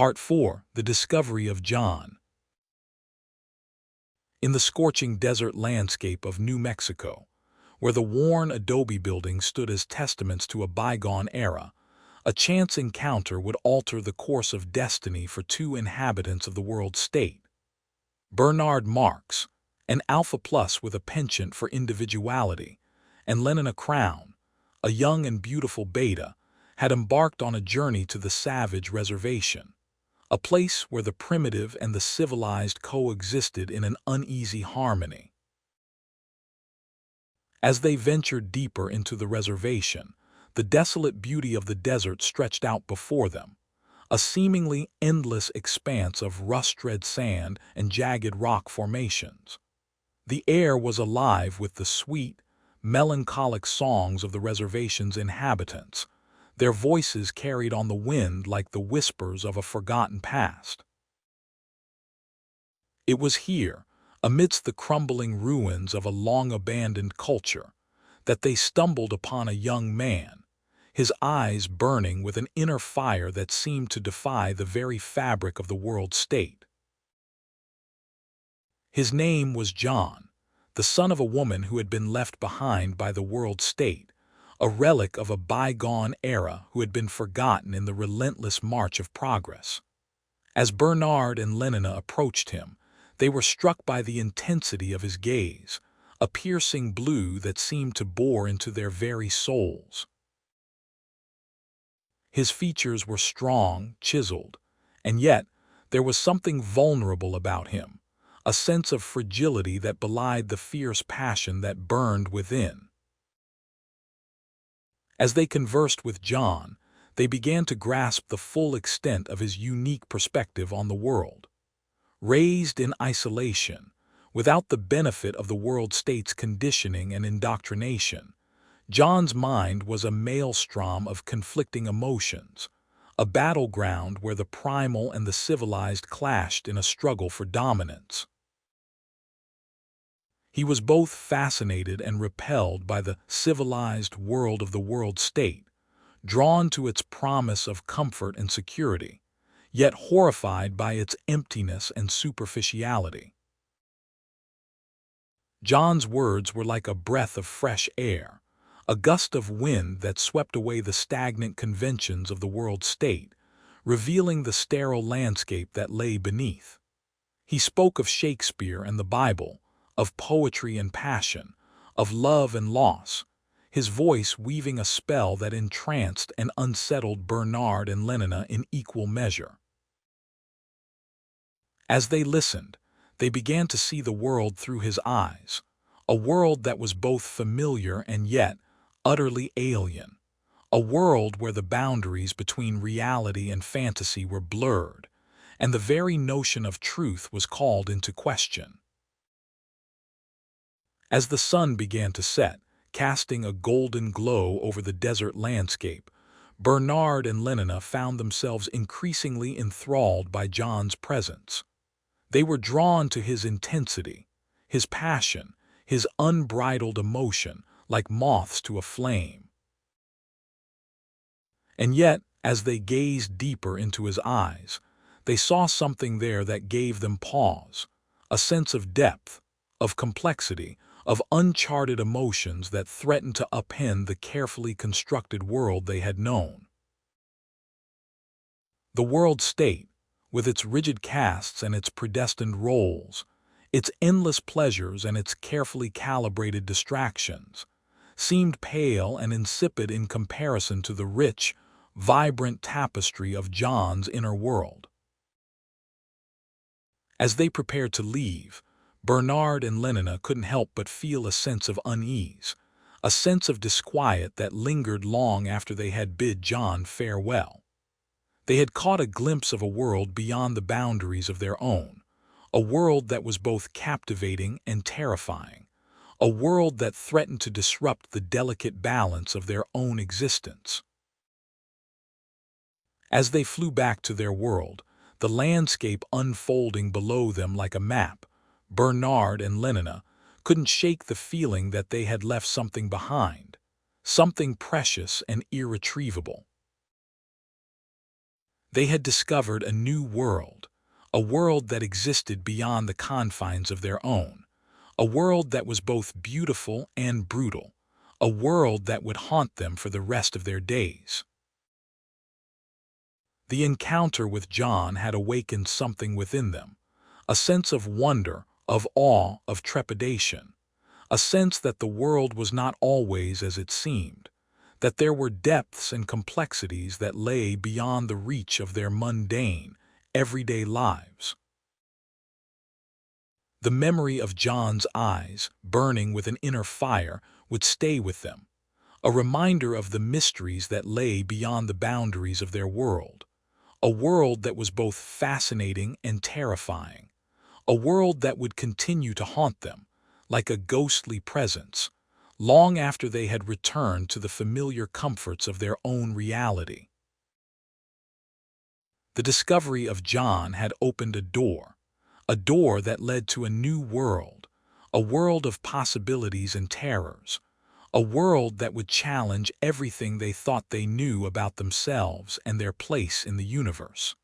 Part 4. The Discovery of John. In the scorching desert landscape of New Mexico, where the worn adobe buildings stood as testaments to a bygone era, a chance encounter would alter the course of destiny for two inhabitants of the world state. Bernard Marx, an alpha plus with a penchant for individuality, and Lenina Crowne, a young and beautiful beta, had embarked on a journey to the savage reservation, a place where the primitive and the civilized coexisted in an uneasy harmony. As they ventured deeper into the reservation, the desolate beauty of the desert stretched out before them, a seemingly endless expanse of rust-red sand and jagged rock formations. The air was alive with the sweet, melancholic songs of the reservation's inhabitants, their voices carried on the wind like the whispers of a forgotten past. It was here, amidst the crumbling ruins of a long-abandoned culture, that they stumbled upon a young man, his eyes burning with an inner fire that seemed to defy the very fabric of the world state. His name was John, the son of a woman who had been left behind by the world state, a relic of a bygone era who had been forgotten in the relentless march of progress. As Bernard and Lenina approached him, they were struck by the intensity of his gaze, a piercing blue that seemed to bore into their very souls. His features were strong, chiseled, and yet there was something vulnerable about him, a sense of fragility that belied the fierce passion that burned within. As they conversed with John, they began to grasp the full extent of his unique perspective on the world. Raised in isolation, without the benefit of the world state's conditioning and indoctrination, John's mind was a maelstrom of conflicting emotions, a battleground where the primal and the civilized clashed in a struggle for dominance. He was both fascinated and repelled by the civilized world of the world state, drawn to its promise of comfort and security, yet horrified by its emptiness and superficiality. John's words were like a breath of fresh air, a gust of wind that swept away the stagnant conventions of the world state, revealing the sterile landscape that lay beneath. He spoke of Shakespeare and the Bible, of poetry and passion, of love and loss, his voice weaving a spell that entranced and unsettled Bernard and Lenina in equal measure. As they listened, they began to see the world through his eyes, a world that was both familiar and yet utterly alien, a world where the boundaries between reality and fantasy were blurred, and the very notion of truth was called into question. As the sun began to set, casting a golden glow over the desert landscape, Bernard and Lenina found themselves increasingly enthralled by John's presence. They were drawn to his intensity, his passion, his unbridled emotion, like moths to a flame. And yet, as they gazed deeper into his eyes, they saw something there that gave them pause, a sense of depth, of complexity, of uncharted emotions that threatened to upend the carefully constructed world they had known. The world state, with its rigid castes and its predestined roles, its endless pleasures and its carefully calibrated distractions, seemed pale and insipid in comparison to the rich, vibrant tapestry of John's inner world. As they prepared to leave, Bernard and Lenina couldn't help but feel a sense of unease, a sense of disquiet that lingered long after they had bid John farewell. They had caught a glimpse of a world beyond the boundaries of their own, a world that was both captivating and terrifying, a world that threatened to disrupt the delicate balance of their own existence. As they flew back to their world, the landscape unfolding below them like a map, Bernard and Lenina couldn't shake the feeling that they had left something behind, something precious and irretrievable. They had discovered a new world, a world that existed beyond the confines of their own, a world that was both beautiful and brutal, a world that would haunt them for the rest of their days. The encounter with John had awakened something within them, a sense of wonder, of awe, of trepidation, a sense that the world was not always as it seemed, that there were depths and complexities that lay beyond the reach of their mundane, everyday lives. The memory of John's eyes, burning with an inner fire, would stay with them, a reminder of the mysteries that lay beyond the boundaries of their world, a world that was both fascinating and terrifying, a world that would continue to haunt them, like a ghostly presence, long after they had returned to the familiar comforts of their own reality. The discovery of John had opened a door that led to a new world, a world of possibilities and terrors, a world that would challenge everything they thought they knew about themselves and their place in the universe.